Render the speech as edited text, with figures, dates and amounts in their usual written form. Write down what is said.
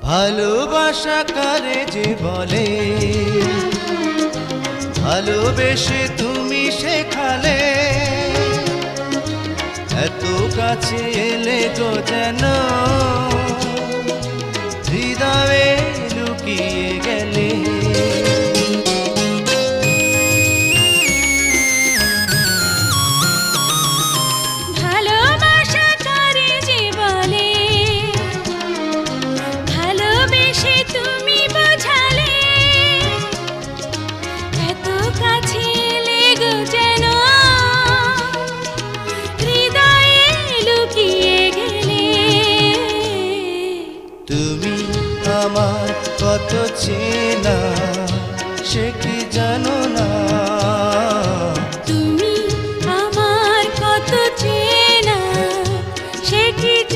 ভালোবাসা কারে যে বলে, ভালোবেসে তুমি শেখালে, এত কাছে এলে গো যেন হৃদয়ে লুকিয়ে গেলে। তুমি আমার কত চেনা সে কি জানো না।